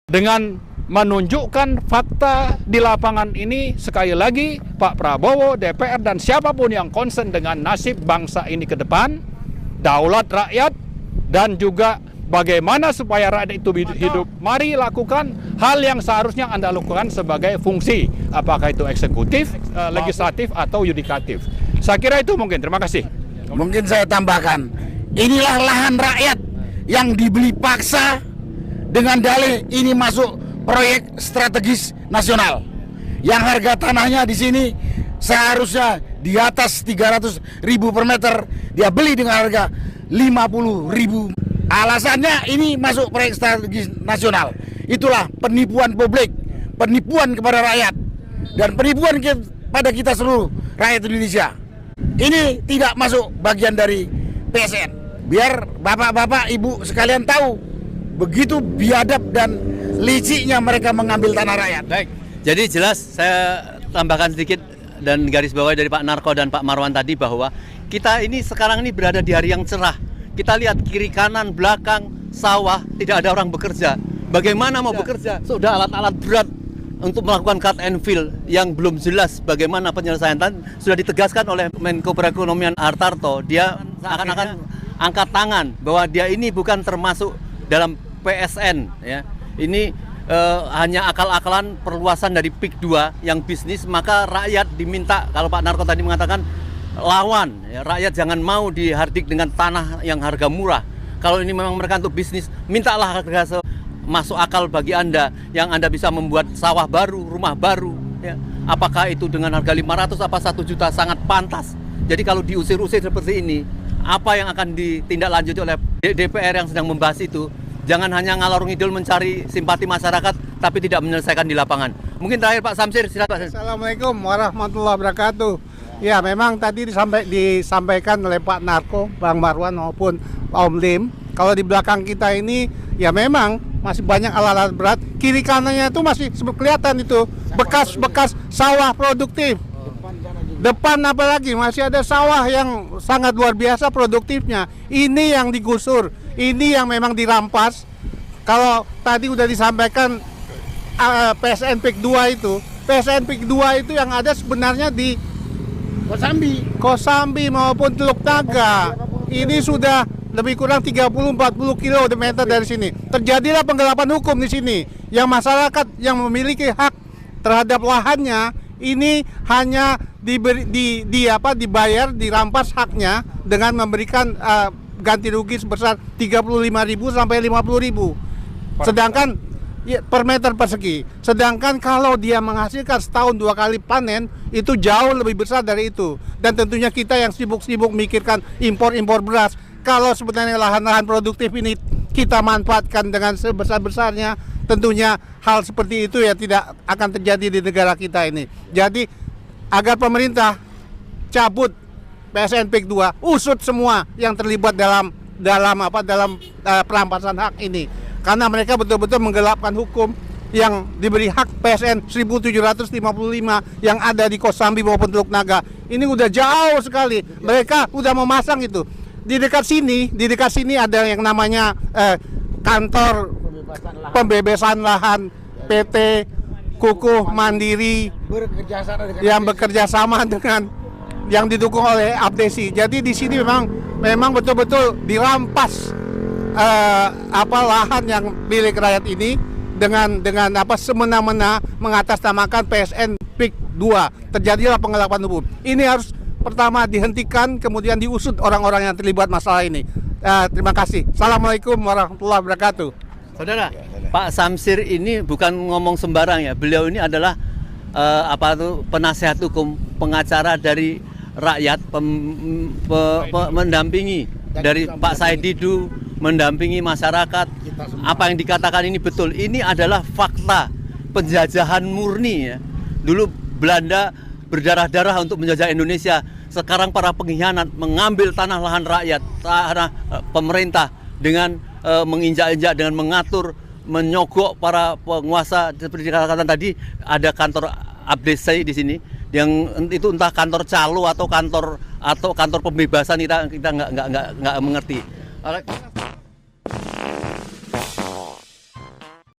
Dengan menunjukkan fakta di lapangan ini, sekali lagi Pak Prabowo, DPR, dan siapapun yang concern dengan nasib bangsa ini ke depan, daulat rakyat, dan juga bagaimana supaya rakyat itu hidup, mari lakukan hal yang seharusnya Anda lakukan sebagai fungsi, apakah itu eksekutif, legislatif, atau yudikatif. Saya kira itu mungkin. Terima kasih. Mungkin saya tambahkan, inilah lahan rakyat yang dibeli paksa dengan dalih ini masuk proyek strategis nasional. Yang harga tanahnya di sini seharusnya di atas 300.000 per meter, dia beli dengan harga 50.000. Alasannya ini masuk proyek strategis nasional. Itulah penipuan publik, penipuan kepada rakyat, dan penipuan kepada kita seluruh rakyat Indonesia. Ini tidak masuk bagian dari PSN. Biar bapak-bapak, ibu sekalian tahu begitu biadab dan liciknya mereka mengambil tanah rakyat. Baik, jadi jelas saya tambahkan sedikit dan garis bawah dari Pak Narko dan Pak Marwan tadi bahwa kita ini sekarang ini berada di hari yang cerah. Kita lihat kiri kanan belakang sawah, tidak ada orang bekerja. Bagaimana mau bekerja? Sudah alat-alat berat untuk melakukan cut and fill yang belum jelas bagaimana penyelesaian. Sudah ditegaskan oleh Menko Perekonomian Hartarto, dia akan angkat tangan bahwa dia ini bukan termasuk dalam PSN, ya. Ini hanya akal-akalan perluasan dari PIK 2 yang bisnis, maka rakyat diminta, kalau Pak Narko tadi mengatakan lawan, ya, rakyat jangan mau dihardik dengan tanah yang harga murah. Kalau ini memang mereka untuk bisnis, mintalah harga masuk akal bagi Anda, yang Anda bisa membuat sawah baru, rumah baru, ya. Apakah itu dengan harga 500 apa 1 juta, sangat pantas. Jadi kalau diusir-usir seperti ini, apa yang akan ditindaklanjuti oleh DPR yang sedang membahas itu? Jangan hanya ngalor ngidul mencari simpati masyarakat, tapi tidak menyelesaikan di lapangan. Mungkin terakhir Pak Samsir, silakan. Assalamualaikum warahmatullahi wabarakatuh. Ya, memang tadi disampaikan oleh Pak Narko, Bang Marwan maupun Om Lim. Kalau di belakang kita ini, ya memang masih banyak alat-alat berat. Kiri kanannya itu masih kelihatan itu bekas-bekas sawah produktif. Depan apalagi masih ada sawah yang sangat luar biasa produktifnya. Ini yang digusur, ini yang memang dirampas. Kalau tadi udah disampaikan PSN PIK 2 itu, PSN PIK 2 itu yang ada sebenarnya di Kosambi maupun Teluk Naga. Ini sudah lebih kurang 30-40 km dari sini. Terjadilah penggelapan hukum di sini. Yang masyarakat yang memiliki hak terhadap lahannya ini hanya dibayar, dirampas haknya dengan memberikan ganti rugi sebesar 35.000 sampai 50.000. Sedangkan per meter persegi. Sedangkan kalau dia menghasilkan setahun 2 kali panen, itu jauh lebih besar dari itu. Dan tentunya kita yang sibuk-sibuk mikirkan impor beras, kalau sebenarnya lahan-lahan produktif ini kita manfaatkan dengan sebesar-besarnya, tentunya hal seperti itu ya tidak akan terjadi di negara kita ini. Jadi agar pemerintah cabut PSN PIK 2, usut semua yang terlibat dalam perampasan hak ini. Karena mereka betul-betul menggelapkan hukum yang diberi hak PSN 1755 yang ada di Kosambi maupun Teluk Naga. Ini udah jauh sekali. Mereka udah memasang itu. Di dekat sini ada yang namanya kantor pembebasan lahan PT Kukuh Mandiri yang bekerja sama dengan yang didukung oleh Abdesi. Jadi di sini memang betul-betul dirampas lahan yang milik rakyat ini dengan semena-mena mengatasnamakan PSN PIK 2. Terjadilah penggelapan hukum. Ini harus pertama dihentikan, kemudian diusut orang-orang yang terlibat masalah ini. Terima kasih. Assalamualaikum warahmatullahi wabarakatuh. Saudara, Pak Samsir ini bukan ngomong sembarang ya. Beliau ini adalah penasehat hukum, pengacara dari rakyat, mendampingi dari Pak Said Didu, mendampingi masyarakat. Apa yang dikatakan ini betul. Ini adalah fakta penjajahan murni ya. Dulu Belanda berdarah-darah untuk menjajah Indonesia. Sekarang para pengkhianat mengambil tanah lahan rakyat, tanah pemerintah dengan menginjak-injak, dengan mengatur, menyogok para penguasa. Seperti dikatakan tadi, ada kantor Abdesi di sini, yang itu entah kantor calo atau kantor pembebasan, kita nggak mengerti.